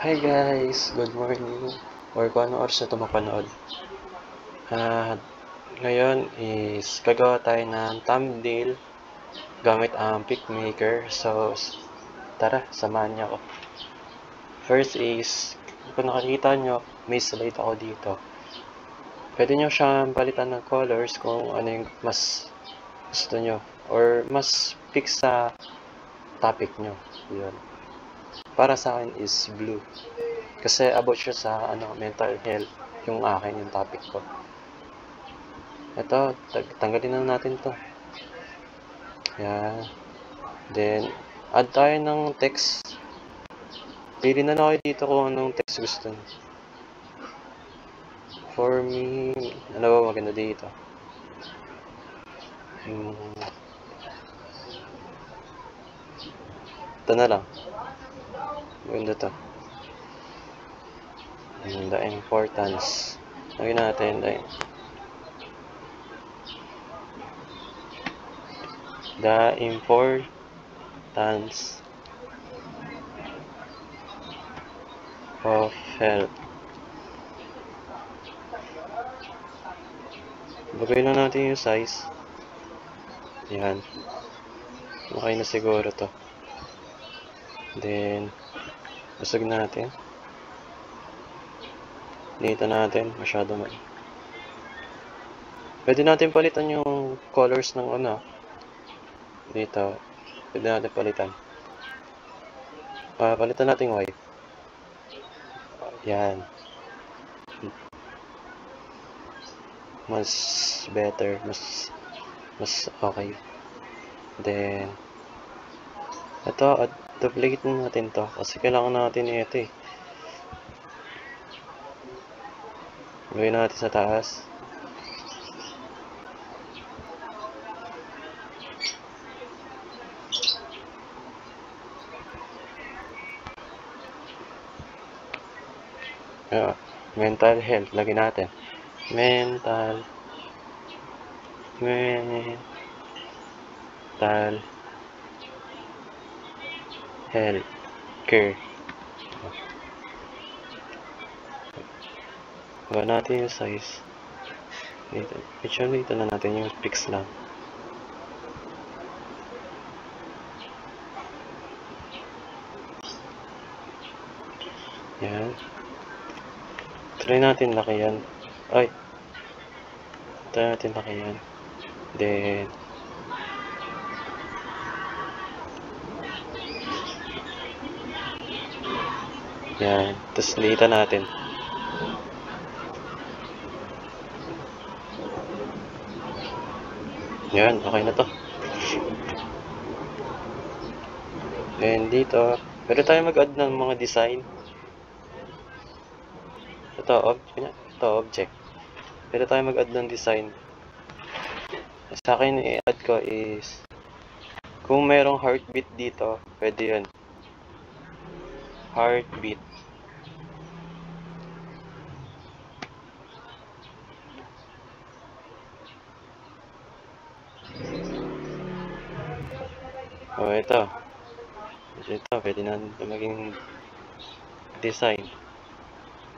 Hi guys! Good morning! Or kung anong oras na ito mapanood. Ngayon is gagawa tayo ng thumbnail gamit ang PicMaker. So, tara, samahan niyo ako. First is, kung nakikita nyo, may slide ako dito. Pwede nyo siyang palitan ng colors kung ano yung mas gusto nyo. Or mas fix sa topic nyo. Yun. Para sa akin is blue. Kasi about siya sa mental health, yung akin, yung topic ko. Ito, tanggalin na natin to. Yan. Then, add tayo ng text. Pili na kayo dito kung anong text gusto nyo. For me, ano ba maganda dito? Ito na lang. Maganda to. The importance. Lagyan natin the importance of health. Bagay na natin yung size. Yan. Okay na siguro to. Then, basag natin. Dito natin. Masyado mali. Pwede natin palitan yung colors ng dito. Pwede natin palitan. Palitan natin white. Yan. Mas better. Mas okay. Then, ito, duplicate natin to. Kasi kailangan natin ito eh. Gawin natin sa taas. Mental health. Lagyan natin. Mental health care. Gawa natin yung size. Dito. Dito na natin yung fix lang. Yan. Try natin laki yan. Ay. Try natin laki yan. Then, yan. Tapos litan natin. Yan. Okay na to. Then, dito. Pwede tayo mag-add ng mga design. Ito, object. Pwede tayo mag-add ng design. Sa akin, i-add ko is kung merong heartbeat dito, pwede yun. Heartbeat. Ito. Ito, pwede na maging design.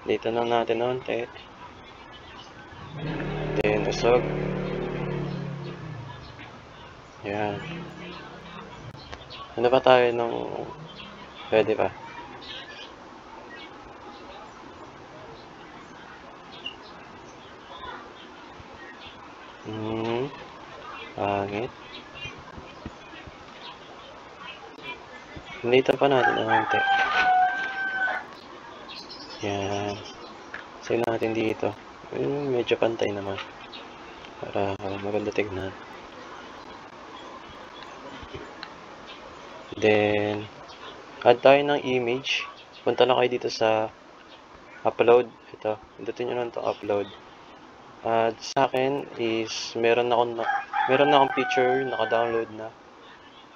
Dito na natin onte. Then, usog. Yan. Ano ba tayo nung pwede pa? Pangit. Dito pa natin onte. Yan. Save natin dito. Medyo pantay naman. Para maganda tignan. Then, add tayo ng image. Punta lang kayo dito sa upload. Ito. Pindutin nyo lang itong upload. Sa akin is meron na akong picture naka-download na.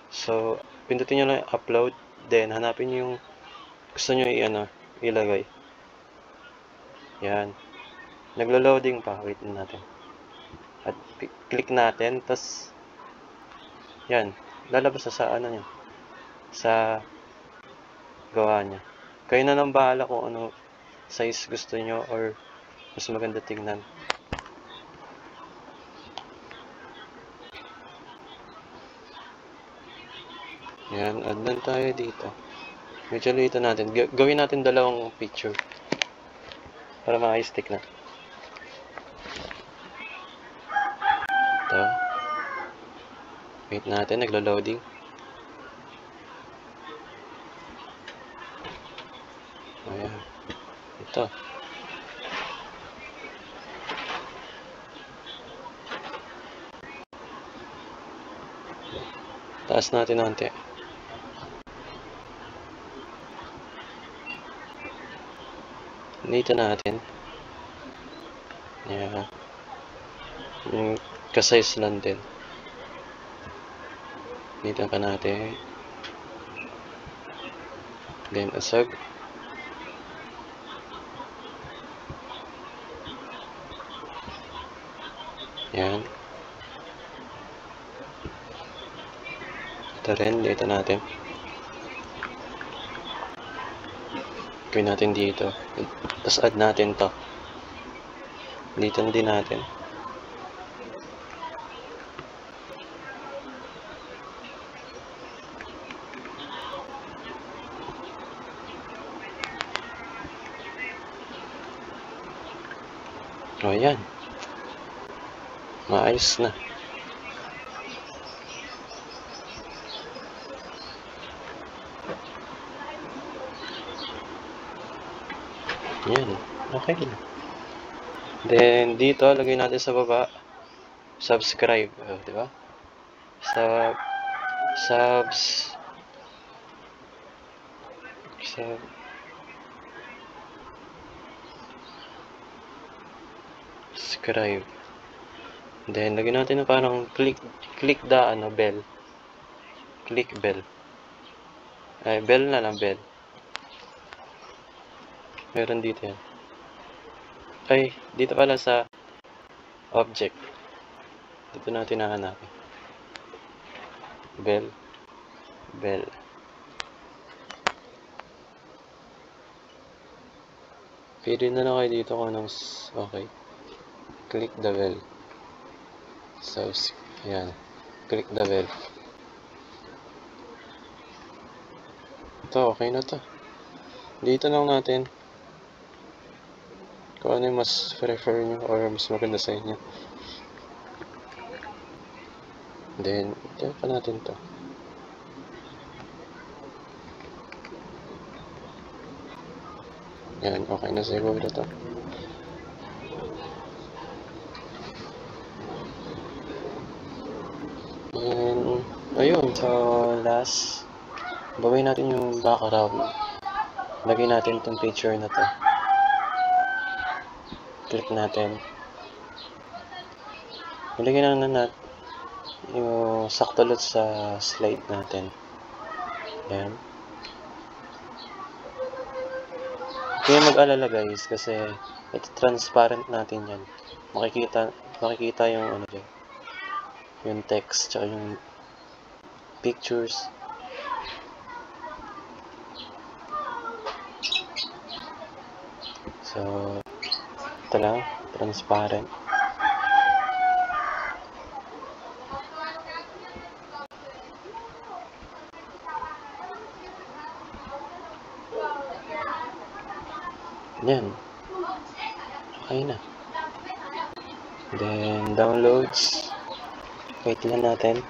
So, pindutin nyo lang yung upload. Then, hanapin nyo yung gusto nyo ilagay. Yan. Naglo-loading pa. Wait natin. At click natin. Tapos, yan. Lalabas na sa nyo. Sa gawa niya. Kayo na lang bahala kung ano size gusto nyo or mas maganda tingnan. Yan, add lang tayo dito. Medyo lito natin. Gawin natin dalawang picture para maka-stick na. Ito. Wait natin, naglo-loading. Ayan. Ito. Taas natin natin. Dito natin. Ayan. Yung ka-size lang din. Dito pa natin. Then, asag. Yan. Ito rin, dito natin. Gawin natin dito. Tapos add natin to. Dito din natin. O, yan. Maayos na. Yan. Okay na. Then, dito, lagay natin sa baba. Subscribe. Diba? Subscribe. Then, lagyan natin na parang click the bell. Click bell. Ay, bell na lang, bell. Meron dito yan. Ay, dito pala sa object. Dito natin hahanapin. Bell. Bell. Pili na lang kayo dito kung anong okay. Click the bell. So, yan. Click the bell. Ito, okay na to. Dito lang natin kung ano yung mas prefer nyo or mas maganda sa inyo. Then, ito pa natin to. Yan, okay na siguro to. And, ayun. So, last, bawin natin yung background. Lagay natin itong picture na to. Click natin. Ilagay na natin yung sakto lot sa slide natin. Yan. Kaya mag-alala guys kasi ito transparent natin yan. Makikita yung ano dyan. Yung text tsaka yung pictures. So, ito lang, transparent. Yan. Okay na. Then, downloads. Wait lang natin.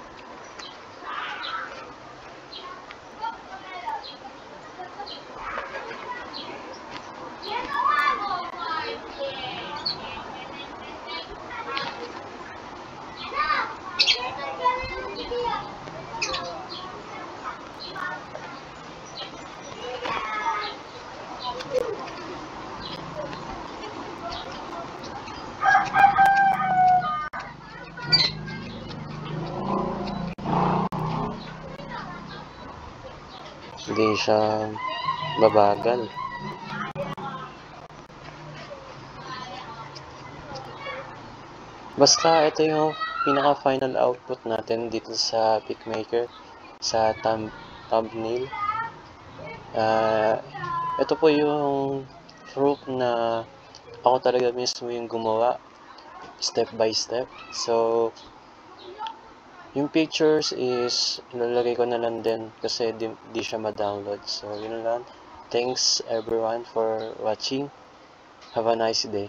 Hindi siya babagal. Basta ito yung pinaka final output natin dito sa PicMaker sa thumbnail. Ito po yung proof na ako talaga mismo yung gumawa, step by step. So, yung pictures is ilalagay ko na lang din kasi di siya ma-download. So, yun lang. Thanks everyone for watching. Have a nice day.